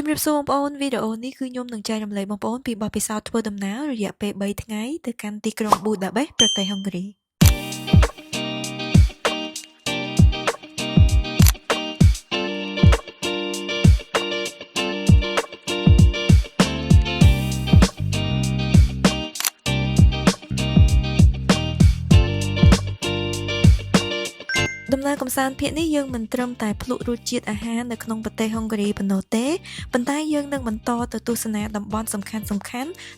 រៀបសួរបងប្អូនវីដេអូនេះគឺខ្ញុំនឹងចែករំលែកបងប្អូនពីបទពិសោធន៍ធ្វើដំណើររយៈពេល3ថ្ងៃទៅកាន់ទីក្រុងប៊ូដាបេស្តប្រទេសហុងគ្រីដំណើរកំសាន្តភាគនេះយើងមិនត្រឹមតែភ្លក់រសជាតិអាហារនៅក្នុងប្រទេសហុងគ្រីប៉ុណ្ណោះទេប៉ុន្តែយើងនឹងបន្តទៅទស្សនាតំបន់សំខាន់ៗ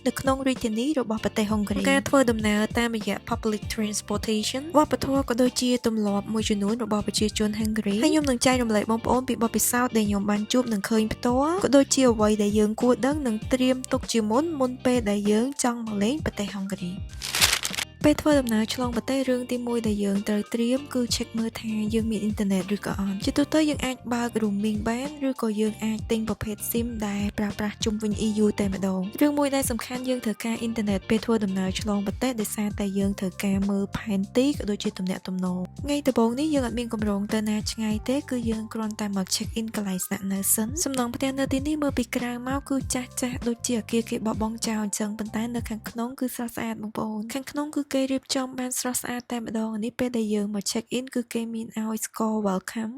នៅក្នុងរាជធានីរបស់ប្រទេសហុងគ្រីការធ្វើដំណើរតាមរយៈ public transportation វប្បធម៌ក៏ដូចជាទម្លាប់មួយចំនួនរបស់ប្រជាជនហុងគ្រីហើយខ្ញុំនឹងចែករំលែកបងប្អូនពីបទពិសោធន៍ដែលខ្ញុំបានជួបនិងឃើញផ្ទាល់ក៏ដូចជាអ្វីដែលយើងគួរដឹងនិងត្រៀមទុកជាមុនពេលដែលយើងចង់មកលេងប្រទេសហុងគ្រីពេលធ្វើដំណើរឆ្លងប្រទេសរឿងទី1ដែលយើងត្រូវត្រៀមគឺ check មើលថាយើងមានអ៊ីនធឺណិតឬក៏អត់ជាទូទៅយើងអាចបើក roaming បានឬក៏យើងអាចទិញប្រភេទ SIM ដែលប្រើប្រាស់ជុំវិញ EU តែម្ដងរឿងមួយដែលសំខាន់យើងត្រូវការអ៊ីនធឺណិតពេលធ្វើដំណើរឆ្លងប្រទេសដោយសារតែយើងត្រូវការមើលផែនទីក៏ដូចជាទំនាក់ទំនងថ្ងៃដំបូងនេះយើងអត់មានកម្រងទៅណាឆ្ងាយទេគឺយើងគ្រាន់តែមក check in កន្លែងស្នាក់នៅសិនសំណង់ផ្ទះនៅទីនេះមើលពីក្រៅមកគឺចាស់ដូចជាអគារគេបោះបង់ចោលអញ្ចឹងប៉ុន្តែនៅខាងក្នុងគឺស្រស់ស្អាតបងប្អូនខាងក្នុងគឺគេរៀបចំបានស្រស់ស្អាតតែម្ដងនេះពេលដែលយើងមក check in គឺគេមានឲ្យ score welcome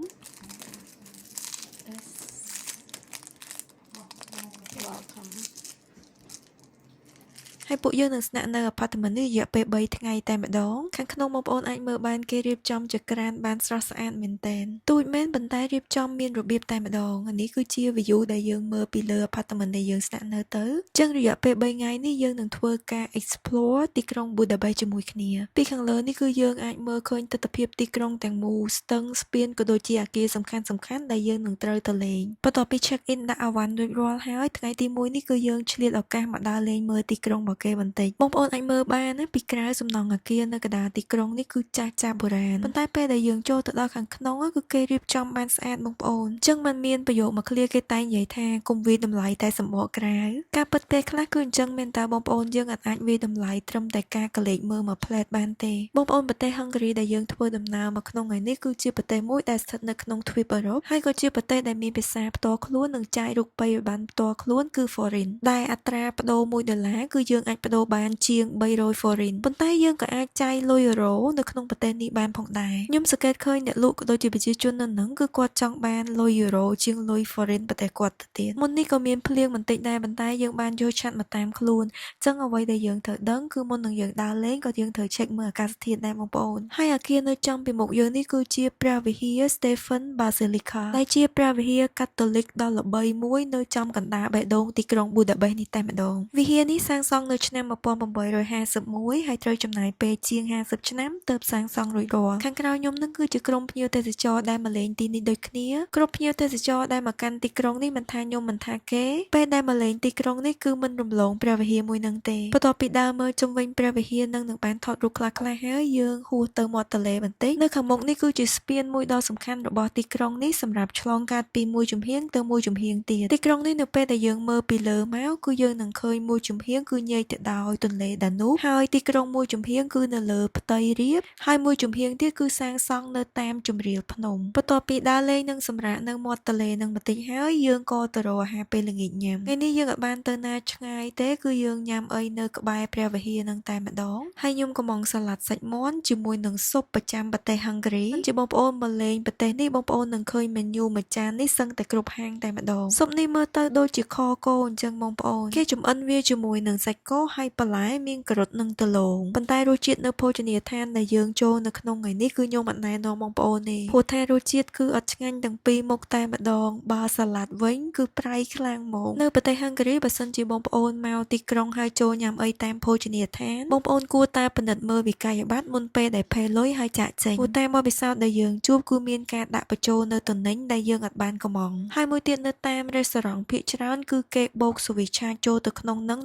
ហើយពួកយើងនឹងស្នាក់នៅ apartment នេះរយៈពេល3ថ្ងៃតែម្ដងខាងក្នុងបងប្អូនអាចមើលបានគេរៀបចំជាក្រានបានស្រស់ស្អាតមែនទែនទូចមែនប៉ុន្តែរៀបចំមានរបៀបតែម្ដងនេះគឺជា view ដែលយើងមើលពីលើ apartment ដែលយើងស្នាក់នៅទៅអញ្ចឹងរយៈពេល3ថ្ងៃនេះយើងនឹងធ្វើការ explore ទីក្រុង Budapest ជាមួយគ្នាពីខាងលើនេះគឺយើងអាចមើលឃើញទិដ្ឋភាពទីក្រុងទាំងមូលស្ទឹងស្ពានក៏ដូចជាអគារសំខាន់ៗដែលយើងនឹងត្រូវទៅលេងបន្ទាប់ពី check in ដាក់អវ៉ាន់រួចរាល់ហើយថ្ងៃទី1នេះគឺយើងឆ្លៀតឱកាសមកដើរលេងមើលទីក្រុងគេបន្តិចបងប្អូនអាចមើលបានណាពីក្រៅសំណង់អគារនៅកណ្ដាលទីក្រុងនេះគឺចាស់បុរាណប៉ុន្តែពេលដែលយើងចូលទៅដល់ខាងក្នុងគឺគេរៀបចំបានស្អាតបងប្អូនអញ្ចឹងมันមានប្រយោគមួយឃ្លាគេតែងនិយាយថាកុំវាយតម្លៃតែសម្បកក្រៅការពិតពេលខ្លះគឺអញ្ចឹងមែនតើបងប្អូនយើងអាចវាយតម្លៃត្រឹមតែការកលេចមើលមួយផ្លែតបានទេបងប្អូនប្រទេសហុងគ្រីដែលយើងធ្វើដំណើរមកក្នុងថ្ងៃនេះគឺជាប្រទេសមួយដែលស្ថិតនៅក្នុងទ្វីបអឺរ៉ុបហើយក៏ជាប្រទេសដែលមានភាសាផ្ទាល់ខ្លួននិងចាយរូបិយប័ណ្ណផ្ទាល់ខ្លួនគឺ foreign ដែលអត្រាប្តូរ$1គឺយើងអាចប្តូរបានជាង300 foreign ប៉ុន្តែយើងក៏អាចចាយលុយអឺរ៉ូនៅក្នុងប្រទេសនេះបានផងដែរខ្ញុំសង្កេតឃើញអ្នកលក់ក៏ដូចជាប្រជាជននៅនឹងគឺគាត់ចង់បានលុយអឺរ៉ូជាងលុយ foreign ប្រទេសគាត់ទៅទៀតមុននេះក៏មានភ្លៀងបន្តិចដែរប៉ុន្តែយើងបានយកឆាត់មកតាមខ្លួនអញ្ចឹងអ្វីដែលយើងត្រូវដឹងគឺមុននឹងយើងដើរលេងក៏យើងត្រូវ check មើលអាកាសធាតុដែរបងប្អូនហើយអគារនៅចំពីមុខយើងនេះគឺជាព្រះវិហារ Stephen Basilica ដែលជាព្រះវិហារកាតូលិកដ៏ល្បីមួយនៅចំកណ្ដាលបេះដូងទីក្រុង Budapest នេះតែម្ដងវិហារនេះសាងសង់នៅឆ្នាំ1851ហើយត្រូវចំណាយពេលជាង50ឆ្នាំទើបសាងសង់រួចរាល់ខាងក្រៅខ្ញុំនឹងគឺជាក្រុមភ្ញៀវទេសចរដែលមកលេងទីនេះដូចគ្នាគ្រប់ភ្ញៀវទេសចរដែលមកកាន់ទីក្រុងនេះមិនថាខ្ញុំមិនថាគេពេលដែលមកលេងទីក្រុងនេះគឺមិនរំលងព្រះវិហារមួយនឹងទេបន្ទាប់ពីដើរមើលជុំវិញព្រះវិហារនឹងបានថតរូបខ្លះៗហើយយើងហួសទៅមាត់ទន្លេបន្តិចនៅខាងមុខនេះគឺជាស្ពានមួយដ៏សំខាន់របស់ទីក្រុងនេះសម្រាប់ឆ្លងកាត់ពីមួយជំហានទៅមួយជំហានទៀតទីក្រុងនេះនៅពេលដែលយើងមើលពីលើមកគឺយើងនឹងឃើញមួយជំហានគឺញែកទៅដោយទន្លេដានូបហើយទីក្រុងមួយជំហានគឺនៅលើផ្ទៃរាបហើយមួយជំហានទៀតគឺសាងសង់នៅតាមជម្រាលភ្នំបន្ទាប់ពីដើរលេងនិងសម្រាកនៅមាត់ទន្លេនឹងបន្តិចហើយយើងក៏ទៅរកអាហារពេលល្ងាចញ៉ាំថ្ងៃនេះយើងអត់បានទៅណាឆ្ងាយទេគឺយើងញ៉ាំអីនៅក្បែរព្រះវិហារនឹងតែម្ដងហើយខ្ញុំក៏មកសាឡាត់សាច់មាន់ជាមួយនឹងស៊ុបប្រចាំប្រទេសហុងគ្រីជាបងប្អូនមកលេងប្រទេសនេះបងប្អូននឹងឃើញ menu មួយចាននេះសឹងតែគ្រប់ហាងតែម្ដងស៊ុបនេះមើលទៅដូចជាខគោអញ្ចឹងបងប្អូនគេចម្អិនវាជាមួយនឹងសាច់គោហើយបន្លែមានការ៉ុតនិងដលងប៉ុន្តែរសជាតិនៅភោជនីយដ្ឋានដែលយើងចូលនៅក្នុងថ្ងៃនេះគឺខ្ញុំអត់ណែនាំបងប្អូនទេព្រោះថារសជាតិគឺអត់ឆ្ងាញ់ទាំងពីរមុខតែម្ដងបើសាឡាត់វិញគឺប្រៃខ្លាំងហ្មងនៅប្រទេសហុងគ្រីបើសិនជាបងប្អូនមកទីក្រុងហើយចូលញ៉ាំអីតាមភោជនីយដ្ឋានបងប្អូនគួរតែពិនិត្យមើលវិក័យប័ត្រមុនពេលដែលផេលុយហើយចាក់ចេញព្រោះតែបទពិសោធន៍ដែលយើងជួបគឺមានការដាក់បញ្ចូលនៅទំនិញដែលយើងអត់បានកំងហើយមួយទៀតនៅតាមរេស្តូរ៉ង់ភាគច្រើនគឺគេបូកសវិឆាចូលទៅក្នុងនឹង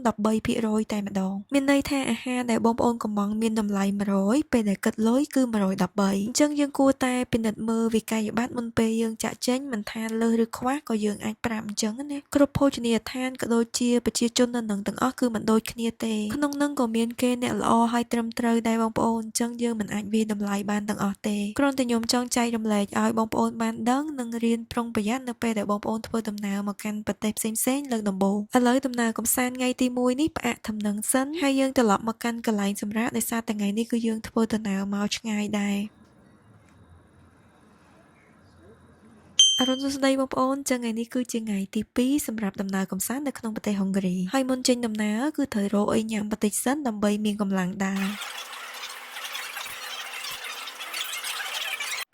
13% 100តែម្ដងមានន័យថាអាហារដែលបងប្អូនកំងមានតម្លៃ100ពេលដែលគិតលុយគឺ113អញ្ចឹងយើងគួរតែពិនិត្យមើលវិក័យប័ត្រមុនពេលយើងចាក់ចេញមិនថាលើសឬខ្វះក៏យើងអាចប្រាប់អញ្ចឹងណាគ្រប់ភោជនីយដ្ឋានក៏ដូចជាប្រជាជននៅនឹងទាំងអស់គឺមិនដូចគ្នាទេក្នុងនឹងក៏មានគេអ្នកល្អហើយត្រឹមត្រូវដែរបងប្អូនអញ្ចឹងយើងមិនអាចវាយតម្លៃបានទាំងអស់ទេគ្រាន់តែខ្ញុំចង់ចែករំលែកឲ្យបងប្អូនបានដឹងនិងរៀនប្រុងប្រយ័ត្ននៅពេលដែលបងប្អូនធ្វើដំណើរមកកាន់ប្រទេសផ្សេងៗលើកដំបូងឥឡូវដំណើរកំសាន្តថ្ងៃទី1នេះផ្អាកដំណឹងសិនហើយយើងត្រឡប់មកកាន់កន្លែងសម្រាប់ដោយសារតែថ្ងៃនេះគឺយើងធ្វើដំណើរមកឆ្ងាយដែរអរុនសួស្តីបងប្អូនចឹងថ្ងៃនេះគឺជាថ្ងៃទី2សម្រាប់ដំណើរកំសាន្តនៅក្នុងប្រទេសហុងហ្គ្រីហើយមុនចេញដំណើរគឺត្រូវរកអីញ៉ាំបន្តិចសិនដើម្បីមានកម្លាំងដើរ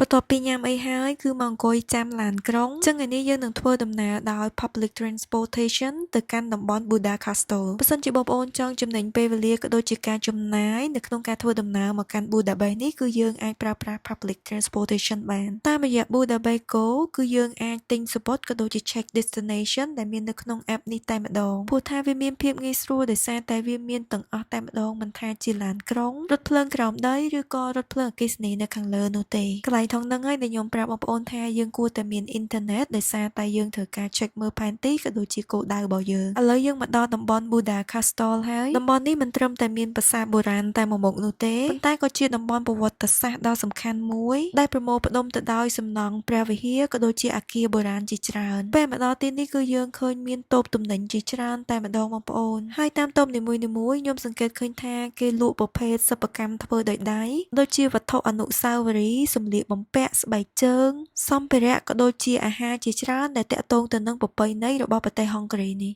បន្ទាប់ពីញ៉ាំអីហើយគឺមកអង្គុយចាំឡានក្រុងចឹងថ្ងៃនេះយើងនឹងធ្វើដំណើរដោយ public transportation ទៅកាន់តំបន់ Buddha Castle បើសិនជាបងប្អូនចង់ចំណេញពេលវេលាក៏ដូចជាការចំណាយនៅក្នុងការធ្វើដំណើរមកកាន់ Budapest នេះគឺយើងអាចប្រើប្រាស់ public transportation បានតាមរយៈ Budapest Go គឺយើងអាចទិញសំបុត្រក៏ដូចជា check destination ដែលមាននៅក្នុង app នេះតែម្ដងព្រោះថាវាមានភាពងាយស្រួលដោយសារតែវាមានទាំងអស់តែម្ដងមិនថាជាឡានក្រុងរថភ្លើងក្រោមដីឬក៏រថភ្លើងអគ្គិសនីនៅខាងលើនោះទេថងនឹងហើយដែលខ្ញុំប្រាប់បងប្អូនថាយើងគួរតែមានអ៊ីនធឺណិតដោយសារតែយើងត្រូវការ check មើលផែនទីក៏ដូចជាគោលដៅរបស់យើងឥឡូវយើងមកដល់តំបន់ Buddha Castle ហើយតំបន់នេះមិនត្រឹមតែមានប្រាសាទបុរាណតែមួយមុខនោះទេប៉ុន្តែក៏ជាតំបន់ប្រវត្តិសាស្ត្រដ៏សំខាន់មួយដែលប្រមូលផ្ដុំទៅដោយសំណង់ព្រះវិហារក៏ដូចជាអគារបុរាណជាច្រើនពេលមកដល់ទីនេះគឺយើងឃើញមានតូបទំនិញជាច្រើនតែម្ដងបងប្អូនហើយតាមតូបនីមួយៗខ្ញុំសង្កេតឃើញថាគេលក់ប្រភេទសិប្បកម្មធ្វើដោយដៃដូចជាវត្ថុអនុស្សាវរីយ៍សម្លៀកបំពាក់ស្បែកជើងសម្ភារៈក៏ដូចជាអាហារជាច្រើនដែលតាក់ទងទៅនឹងប្រពៃណីរបស់ប្រទេសហុងហ្គ្រីនេះ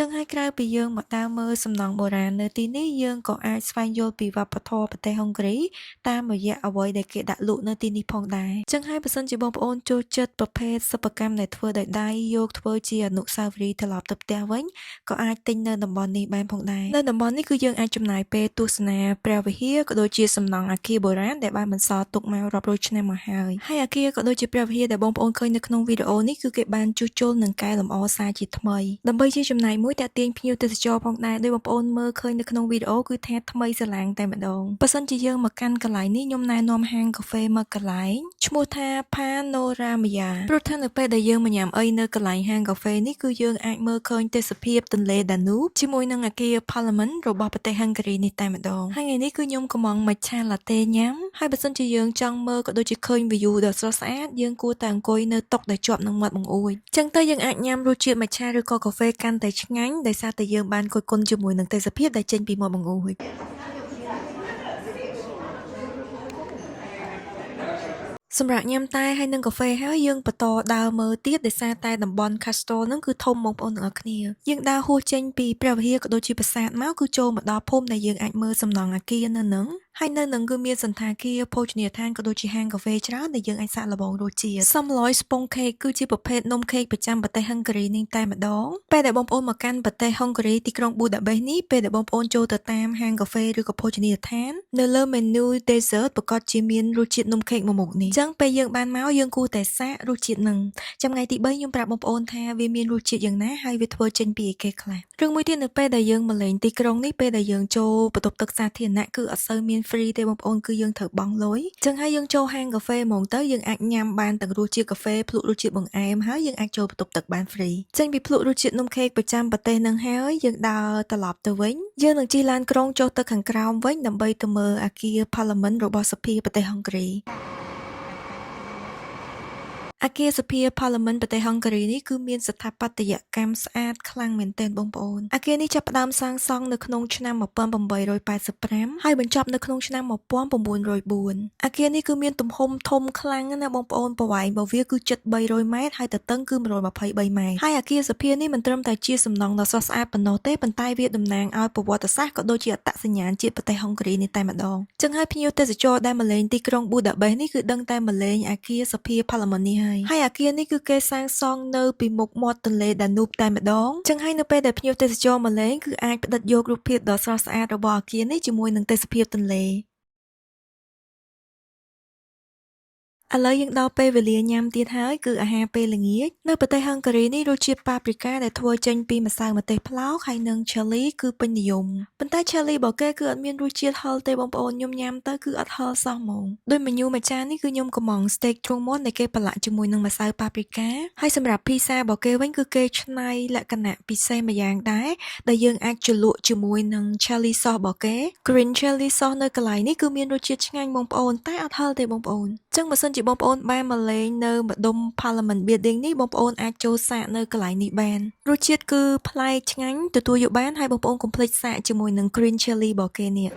ចឹងហើយក្រៅពីយើងមកដើរមើលសំណង់បុរាណនៅទីនេះយើងក៏អាចស្វែងយល់ពីវប្បធម៌ប្រទេសហុងហ្គ្រីតាមរយៈអ្វីដែលគេដាក់លក់នៅទីនេះផងដែរចឹងហើយបើសិនជាបងប្អូនចូលចិត្តប្រភេទសិប្បកម្មដែលធ្វើដោយដៃយកធ្វើជាអនុស្សាវរីយ៍ត្រឡប់ទៅផ្ទះវិញក៏អាចទិញនៅតំបន់នេះបានផងដែរនៅតំបន់នេះគឺយើងអាចចំណាយពេលទស្សនាព្រះវិហារក៏ដូចជាសំណង់អគារបុរាណដែលបានបន្សល់ទុកមករាប់រយឆ្នាំមកហើយអគារក៏ដូចជាព្រះវិហារដែលបងប្អូនឃើញនៅក្នុងវីដេអូនេះគឺគេបានជួសជុលនិងកែលម្អសារជាថ្មីដើម្បីជាចំណាយមួយតាក់ទាញភ្ញៀវទេសចរផងដែរដោយបងប្អូនមើលឃើញនៅក្នុងវីដេអូគឺថាថ្មីស្រឡាងតែម្ដងបើសិនជាយើងមកកាន់កន្លែងនេះខ្ញុំណែនាំហាងកាហ្វេមកកន្លែងឈ្មោះថា Panorama ព្រោះថានៅពេលដែលយើងមកញ៉ាំអីនៅកន្លែងហាងកាហ្វេនេះគឺយើងអាចមើលឃើញទេសភាពទន្លេ Danube ជាមួយនឹងអគារ Parliament របស់ប្រទេសហុងហ្គ្រីនេះតែម្ដងហើយថ្ងៃនេះគឺខ្ញុំកំង matcha latte ញ៉ាំហើយបើសិនជាយើងចង់មើលក៏ដូចជាឃើញ view ដ៏ស្រស់ស្អាតយើងគួរតែអង្គុយនៅតុដែលជាប់នឹងមាត់បង្អួចចឹងទៅយើងអាចញ៉ាំរសជាតិ matcha ឬក៏កាហ្វេកាន់តែឆ្ងាញ់ដោយសារតែយើងបានគយគន់ជាមួយនឹងទេសភាពដែលចេញពីមាត់បង្អួចសម្រាប់ញ៉ាំតែហើយនឹងកាហ្វេហើយយើងបន្តដើរមើលទៀតដោយសារតែតំបន់ Castle ហ្នឹងគឺធំបងប្អូនទាំងអស់គ្នាយើងដើរហួសចេញពីព្រះវិហារក៏ដូចជាប្រាសាទមកគឺចូលមកដល់ភូមិដែលយើងអាចមើលសំណង់អគារនៅហ្នឹងហើយនៅនឹងគឺមានសន្តាគារភោជនីយដ្ឋានក៏ដូចជាហាងកាហ្វេច្រើនដែលយើងអាចសាកល្បងរសជាតិសំឡយស្ពងខេកគឺជាប្រភេទនំខេកប្រចាំប្រទេសហុងហ្គ្រីនេះតែម្ដងពេលដែលបងប្អូនមកកាន់ប្រទេសហុងហ្គ្រីទីក្រុងប៊ូដាបេសនេះពេលដែលបងប្អូនចូលទៅតាមហាងកាហ្វេឬក៏ភោជនីយដ្ឋាននៅលើ menu dessert ប្រកាសជាមានរសជាតិនំខេកមួយមុខនេះអញ្ចឹងពេលយើងបានមកយើងគួរតែសាករសជាតិនឹងចាំថ្ងៃទី3ខ្ញុំប្រាប់បងប្អូនថាវាមានរសជាតិយ៉ាងណាហើយវាធ្វើចេញពីអីគេខ្លះរឿងមួយទៀតនៅពេលដែលយើងមកលេងទីក្រុងនេះពេលដែលយើងចូលបន្ទប់ទឹកសាធារណៈគឺអត់សូវមាន free ទេបងប្អូនគឺយើងត្រូវបង់លុយអញ្ចឹងហើយយើងចូលហាងកាហ្វេហ្មងទៅយើងអាចញ៉ាំបានទាំងរសជាតិកាហ្វេភ្លក់រសជាតិបង្អែមហើយយើងអាចចូលបន្ទប់ទឹកបាន free ចេញពីភ្លក់រសជាតិនំខេកប្រចាំប្រទេសនឹងហើយយើងដើរត្រឡប់ទៅវិញយើងនឹងជិះឡានក្រុងចុះទៅខាងក្រោមវិញដើម្បីទៅមើលអគារ Parliament របស់សភាប្រទេសហុងហ្គ្រីអគារសភា Parliament ប្រទេសហុងហ្គ្រីនេះគឺមានស្ថាបត្យកម្មស្អាតខ្លាំងមែនទែនបងប្អូនអគារនេះចាប់ផ្ដើមសាងសង់នៅក្នុងឆ្នាំ1885ហើយបញ្ចប់នៅក្នុងឆ្នាំ1904អគារនេះគឺមានទំហំធំខ្លាំងណាស់បងប្អូនប្រវែងរបស់វាគឺជិត300ម៉ែត្រហើយទទឹងគឺ123ម៉ែត្រហើយអគារសភានេះមិនត្រឹមតែជាសំណង់ដ៏ស្រស់ស្អាតប៉ុណ្ណោះទេប៉ុន្តែវាតំណាងឲ្យប្រវត្តិសាស្ត្រក៏ដូចជាអត្តសញ្ញាណជាតិប្រទេសហុងហ្គ្រីនេះតែម្ដងចឹងហើយភ្ញៀវទេសចរដែលមកលេងទីក្រុងប៊ូដាបេសនេះគឺដឹងតែមកលេងអគារសភា Parliament នេះហើយអគារនេះគឺគេសាងសង់នៅពីមុខមាត់ទន្លេដានូបតែម្ដងចឹងហើយនៅពេលដែលភ្ញៀវទេសចរមកលេងគឺអាចផ្តិតយករូបភាពដ៏ស្រស់ស្អាតរបស់អគារនេះជាមួយនឹងទេសភាពទន្លេ ឥឡូវយើងដល់ពេលវេលាញ៉ាំទៀតហើយគឺអាហារពេលល្ងាចនៅប្រទេសហង្ការីនេះរសជាតិប៉ាប្រីកាដែលធ្វើចេញពីម្សៅម្ទេសប្លោកហើយនិង chili គឺពេញនិយមប៉ុន្តែ chili របស់គេគឺអត់មានរសជាតិហឹរទេបងប្អូនខ្ញុំញ៉ាំទៅគឺអត់ហឹរសោះហ្មងដោយ menu មួយចាននេះគឺខ្ញុំកំង steak ទ្រូងមាន់ដែលគេប្រឡាក់ជាមួយនឹងម្សៅប៉ាប្រីកាហើយសម្រាប់ pizza របស់គេវិញគឺគេច្នៃលក្ខណៈពិសេសម្យ៉ាងដែរដែលយើងអាចជ្រលក់ជាមួយនឹង chili sauce របស់គេ green chili sauce នៅកន្លែងនេះគឺមានរសជាតិឆ្ងាញ់បងប្អូនតែអត់ហឹរទេបងប្អូនចឹងបើសិនជាបងប្អូនបានមកលេងនៅម្ដុំ Parliament Building នេះបងប្អូនអាចចូលសាកនៅកន្លែងនេះបានរសជាតិគឺប្លែកឆ្ងាញ់ទទួលយកបានហើយបងប្អូនកុំភ្លេចសាកជាមួយនឹង green chili របស់គេនេះ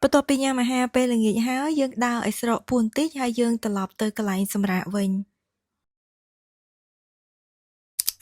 បន្ទាប់ពីញ៉ាំអាហារពេលល្ងាចហើយយើងដើរឲ្យស្រកពួនបន្តិចហើយយើងត្រឡប់ទៅកន្លែងសម្រាកវិញ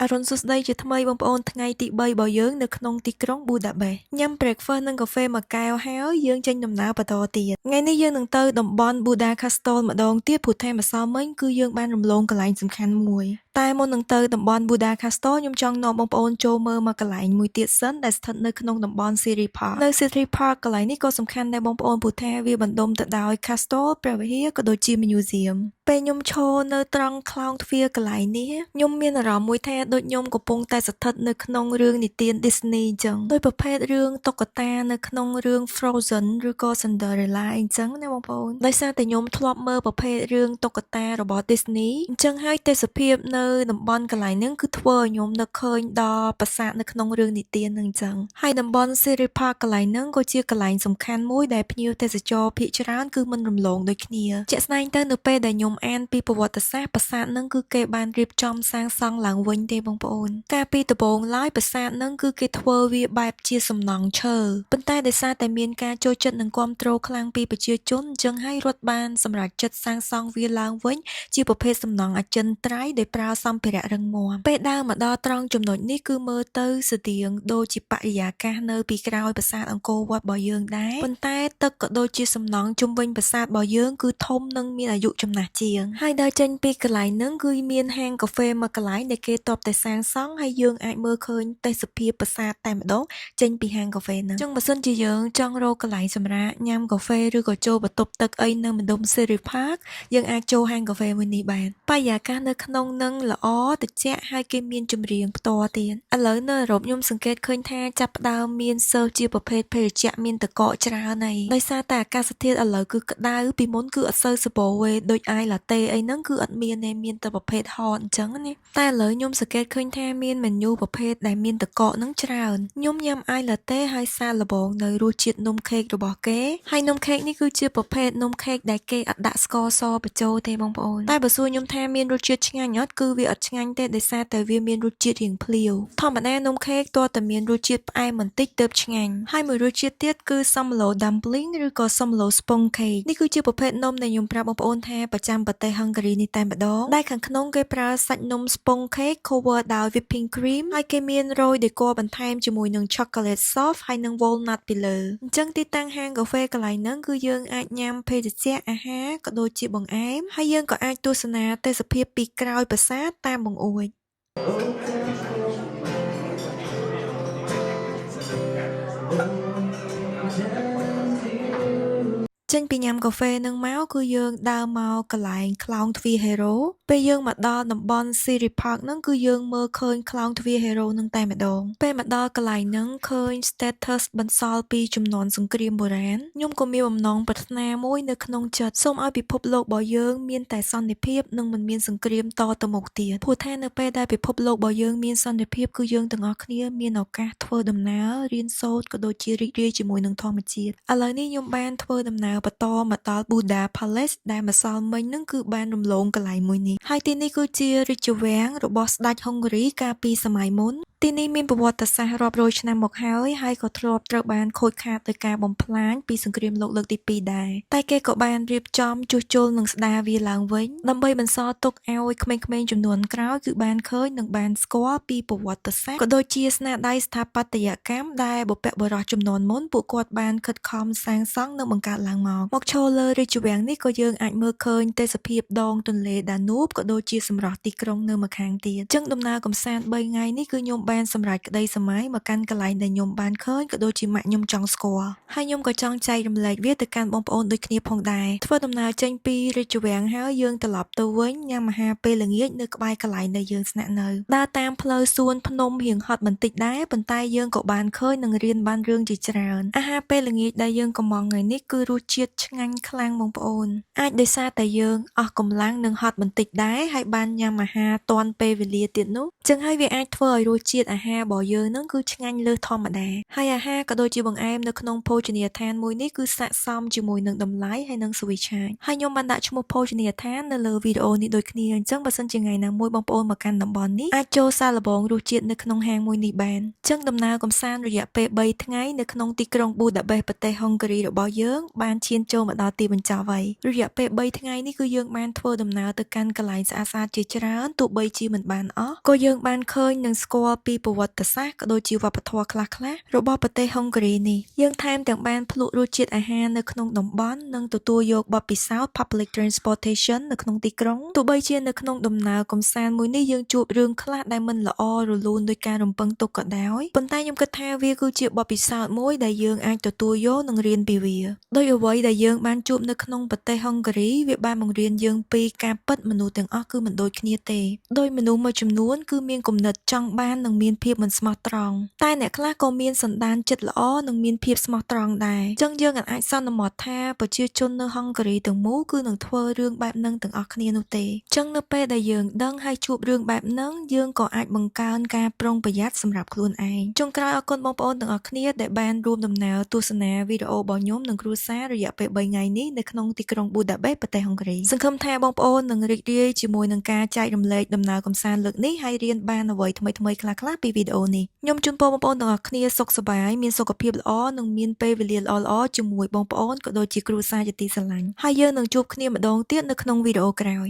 អរុនសួស្តីជាថ្មីបងប្អូនថ្ងៃទី3របស់យើងនៅក្នុងទីក្រុងប៊ូដាបេស្តញ៉ាំ breakfast និងកាហ្វេមួយកែវហើយយើងចេញដំណើរបន្តទៀតថ្ងៃនេះយើងនឹងទៅតំបន់ Buddha Castle ម្ដងទៀតព្រោះថែមម្សិលមិញគឺយើងបានរំលងកន្លែងសំខាន់មួយតែមុននឹងទៅតំបន់ Buddha Castle ខ្ញុំចង់នាំបងប្អូនចូលមើលមកកន្លែងមួយទៀតសិនដែលស្ថិតនៅក្នុងតំបន់ City Park នៅ City Park កន្លែងនេះក៏សំខាន់ដែរបងប្អូនព្រោះថាវាបណ្ដុំទៅដោយ Castle ព្រះវិហារក៏ដូចជា Museum ពេលខ្ញុំឈរនៅត្រង់ខ្លោងទ្វារកន្លែងនេះខ្ញុំមានអារម្មណ៍មួយថាដូចខ្ញុំកំពុងតែស្ថិតនៅក្នុងរឿងនិទាន Disney អញ្ចឹងដោយប្រភេទរឿងតុក្កតានៅក្នុងរឿង Frozen ឬក៏ Cinderella អីចឹងណាបងប្អូនដោយសារតែខ្ញុំធ្លាប់មើលប្រភេទរឿងតុក្កតារបស់ Disney អញ្ចឹងហើយទេសភាពនៅតំបន់កន្លែងហ្នឹងគឺធ្វើឲ្យខ្ញុំនឹកឃើញដល់ប្រាសាទនៅក្នុងរឿងនិទានហ្នឹងអញ្ចឹងហើយតំបន់ City Park កន្លែងហ្នឹងក៏ជាកន្លែងសំខាន់មួយដែលភ្ញៀវទេសចរភាគច្រើនគឺមិនរំលងដូចគ្នាជាក់ស្ដែងទៅនៅពេលដែលខ្ញុំអានពីប្រវត្តិសាស្ត្រប្រាសាទហ្នឹងគឺគេបានរៀបចំសាងសង់ឡើងវិញទេបងប្អូនកាលពីដំបូងឡើយប្រាសាទហ្នឹងគឺគេធ្វើវាបែបជាសំណង់ឈើប៉ុន្តែដោយសារតែមានការចូលចិត្តនិងគាំទ្រខ្លាំងពីប្រជាជនអញ្ចឹងហើយរដ្ឋបានសម្រេចចិត្តសាងសង់វាឡើងវិញជាប្រភេទសំណង់អចិន្ត្រៃយ៍ដោយប្រើសម្ភារៈរឹងមាំពេលដើរមកដល់ត្រង់ចំណុចនេះគឺមើលទៅស្តៀងដូចជាបរិយាកាសនៅពីក្រោយប្រាសាទអង្គរវត្តរបស់យើងដែរប៉ុន្តែទឹកក៏ដូចជាសំណង់ជុំវិញប្រាសាទរបស់យើងគឺធំនិងមានអាយុចំណាស់ជាងហើយដើរចេញពីកន្លែងហ្នឹងគឺមានហាងកាហ្វេមួយកន្លែងដែលគេតបតែសាងសង់ហើយយើងអាចមើលឃើញទេសភាពប្រាសាទតែម្ដងចេញពីហាងកាហ្វេហ្នឹងចឹងបើសិនជាយើងចង់រកកន្លែងសម្រាកញ៉ាំកាហ្វេឬក៏ចូលបន្ទប់ទឹកអីនៅម្ដុំ City Park យើងអាចចូលហាងកាហ្វេមួយនេះបានបរិយាកាសនៅក្នុងនឹងល្អត្រជាក់ហើយគេមានចម្រៀងផ្ទាល់ទៀតឥឡូវនៅអឺរ៉ុបខ្ញុំសង្កេតឃើញថាចាប់ផ្ដើមមានសើសជាប្រភេទភេសជ្ជៈមានទឹកកកច្រើនហើយដោយសារតែអាកាសធាតុឥឡូវគឺក្តៅពីមុនគឺអត់សូវសម្បូរវេដូច ice latte អីហ្នឹងគឺអត់មានទេមានតែប្រភេទ hot អញ្ចឹងណាតែឥឡូវខ្ញុំសង្កេតឃើញថាមាន menu ប្រភេទដែលមានទឹកកកហ្នឹងច្រើនខ្ញុំញ៉ាំ ice latte ហើយសាកល្បងនៅរសជាតិនំខេករបស់គេហើយនំខេកនេះគឺជាប្រភេទនំខេកដែលគេអត់ដាក់ស្ករសបញ្ចូលទេបងប្អូនតែបើសួរខ្ញុំថាមានរសជាតិឆ្ងាញ់អត់គឺវាអត់ឆ្ងាញ់ទេដោយសារតែវាមានរសជាតិរៀងភ្លាវធម្មតានំខេកទាល់តែមានរសជាតិផ្អែមបន្តិចទើបឆ្ងាញ់ហើយមួយរសជាតិទៀតគឺ Somlo dumpling ឬក៏ Somlo sponge cake នេះគឺជាប្រភេទនំដែលខ្ញុំប្រាប់បងប្អូនថាប្រចាំប្រទេសហង្ការីនេះតែម្ដងដែលខាងក្នុងគេប្រើសាច់នំ sponge cake cover ដោយ whipping cream ហើយគេមានរោយ decor បន្ថែមជាមួយនឹង chocolate sauce ហើយនិង walnut ពីលើអញ្ចឹងទីតាំងហាងកាហ្វេកន្លែងហ្នឹងគឺយើងអាចញ៉ាំភេសជ្ជៈអាហារក៏ដូចជាបង្អែមហើយយើងក៏អាចទស្សនាទេសភាពពីក្រោយប្រាសាទតាមបង្អួចចេញពីញ៉ាំកាហ្វេនឹងមកគឺយើងដើរមកកន្លែងខ្លោងទ្វារ Hero ពេលយើងមកដល់តំបន់ City Park ហ្នឹងគឺយើងមើលឃើញខ្លោងទ្វារ Hero ហ្នឹងតែម្ដងពេលមកដល់កន្លែងហ្នឹងឃើញ status បន្សល់ពីជំនាន់សង្គ្រាមបុរាណខ្ញុំក៏មានបំណងប្រាថ្នាមួយនៅក្នុងចិត្តសូមឲ្យពិភពលោករបស់យើងមានតែសន្តិភាពនិងមិនមានសង្គ្រាមតទៅមុខទៀតព្រោះថានៅពេលដែលពិភពលោករបស់យើងមានសន្តិភាពគឺយើងទាំងអស់គ្នាមានឱកាសធ្វើដំណើររៀនសូត្រក៏ដូចជារីករាយជាមួយនឹងធម្មជាតិឥឡូវនេះខ្ញុំបានធ្វើដំណើរបន្តមកដល់ Buddha Palace ដែលម្សិលមិញហ្នឹងគឺបានរំលងកន្លែងមួយនេះហើយទីនេះគឺជារាជវាំងរបស់ស្ដេចហុងហ្គារីកាលពីសម័យមុនទីនេះមានប្រវត្តិសាស្ត្ររាប់រយឆ្នាំមកហើយក៏ធ្លាប់ត្រូវបានខូចខាតដោយការបំផ្លាញពីសង្គ្រាមលោកលើកទី2ដែរតែគេក៏បានរៀបចំជួសជុលនិងស្ដារវាឡើងវិញដើម្បីបន្សល់ទុកឲ្យក្មេងៗចំនួនក្រោយគឺបានឃើញនិងបានស្គាល់ពីប្រវត្តិសាស្ត្រក៏ដូចជាស្នាដៃស្ថាបត្យកម្មដែលបុព្វបុរសជំនាន់មុនពួកគាត់បានខិតខំសាងសង់និងបង្កើតឡើងមកឈរលើរាជវាំងនេះក៏យើងអាចមើលឃើញទេសភាពដងទន្លេដានូបក៏ដូចជាសម្រស់ទីក្រុងនៅម្ខាងទៀតចឹងដំណើរកម្សាន្ត3ថ្ងៃនេះគឺខ្ញុំបាន បានសម្រេចក្តីសម័យមកកាន់កន្លែងដែលខ្ញុំបានឃើញក៏ដូចជាម៉ាក់ខ្ញុំចង់ស្គាល់ហើយខ្ញុំក៏ចង់ចែករំលែកវាទៅកាន់បងប្អូនដូចគ្នាផងដែរធ្វើដំណើរចេញពីរាជវាំងហើយយើងត្រឡប់ទៅវិញញ៉ាំអាហារពេលល្ងាចនៅក្បែរកន្លែងដែលយើងស្នាក់នៅដើរតាមផ្លូវសួនភ្នំរៀងហត់បន្តិចដែរប៉ុន្តែយើងក៏បានឃើញនិងរៀនបានរឿងជាច្រើនអាហារពេលល្ងាចដែលយើងកំងថ្ងៃនេះគឺរសជាតិឆ្ងាញ់ខ្លាំងបងប្អូនអាចដោយសារតែយើងអស់កម្លាំងនិងហត់បន្តិចដែរហើយបានញ៉ាំអាហារទាន់ពេលវេលាទៀតនោះចឹងហើយវាអាចធ្វើឲ្យរសជាតិអាហាររបស់យើងនឹងគឺឆ្ងាញ់លើសធម្មតាហើយអាហារក៏ដូចជាបង្អែមនៅក្នុងភោជនីយដ្ឋានមួយនេះគឺស័ក្តិសមជាមួយនឹងតម្លៃហើយនឹងសុីឆាយហើយខ្ញុំបានដាក់ឈ្មោះភោជនីយដ្ឋាននៅលើវីដេអូនេះដូចគ្នាអញ្ចឹងបើសិនជាថ្ងៃណាមួយបងប្អូនមកកាន់តំបន់នេះអាចចូលសាកល្បងរសជាតិនៅក្នុងហាងមួយនេះបានអញ្ចឹងដំណើរកម្សាន្តរយៈពេល3ថ្ងៃនៅក្នុងទីក្រុងប៊ូដាបេស្តប្រទេសហុងហ្គារីរបស់យើងបានឈានចូលមកដល់ទីបញ្ចប់ហើយរយៈពេល3ថ្ងៃនេះគឺយើងបានធ្វើដំណើរទៅកាន់កន្លែងស្អាតៗជាច្រើនទោះបីជាមិនបានអស់ក៏យើងបានឃើញនិងស្គាល់ពីប្រវត្តិសាស្ត្រក៏ដូចជាវប្បធម៌ខ្លះៗរបស់ប្រទេសហុងហ្គារីនេះយើងថែមទាំងបានភ្លក់រសជាតិអាហារនៅក្នុងតំបន់និងទទួលយកបទពិសោធន៍ Public Transportation នៅក្នុងទីក្រុងទោះបីជានៅក្នុងដំណើរកម្សាន្តមួយនេះយើងជួបរឿងខ្លះដែលមិនល្អរលូនដោយការរំពឹងទុកក៏ដោយប៉ុន្តែខ្ញុំគិតថាវាគឺជាបទពិសោធន៍មួយដែលយើងអាចទទួលយកនិងរៀនពីវាដោយអ្វីដែលយើងបានជួបនៅក្នុងប្រទេសហុងហ្គារីវាបានបង្រៀនយើងពីការពិតមនុស្សទាំងអស់គឺមិនដូចគ្នាទេដោយមនុស្សមួយចំនួនគឺមានគំនិតចង់បាននិងមានភាពមិនស្មោះត្រង់តែអ្នកខ្លះក៏មានសន្តានចិត្តល្អនិងមានភាពស្មោះត្រង់ដែរអញ្ចឹងយើងអាចសន្មតថាប្រជាជននៅហុងហ្គារីទាំងមូលគឺនឹងធ្វើរឿងបែបហ្នឹងទាំងអស់គ្នានោះទេអញ្ចឹងនៅពេលដែលយើងដឹងហើយជួបរឿងបែបហ្នឹងយើងក៏អាចបង្កើនការប្រុងប្រយ័ត្នសម្រាប់ខ្លួនឯងចុងក្រោយអរគុណបងប្អូនទាំងអស់គ្នាដែលបានរួមដំណើរទស្សនាវីដេអូរបស់ខ្ញុំនិងគ្រួសាររយៈពេល3ថ្ងៃនេះនៅក្នុងទីក្រុងប៊ូដាបេស្តប្រទេសហុងហ្គារីសង្ឃឹមថាបងប្អូននឹងរីករាយជាមួយនឹងការចែករំលែកដំណើរកម្សាន្តលើកនេះហើយរៀនបានអ្វីថ្មីៗខ្លះៗពីវីដេអូនេះខ្ញុំជូនពរបងប្អូនទាំងអស់គ្នាសុខសប្បាយមានសុខភាពល្អនិងមានពេលវេលាល្អៗជាមួយបងប្អូនក៏ដូចជាគ្រួសារជាទីស្រឡាញ់ហើយយើងនឹងជួបគ្នាម្ដងទៀតនៅក្នុងវីដេអូក្រោយ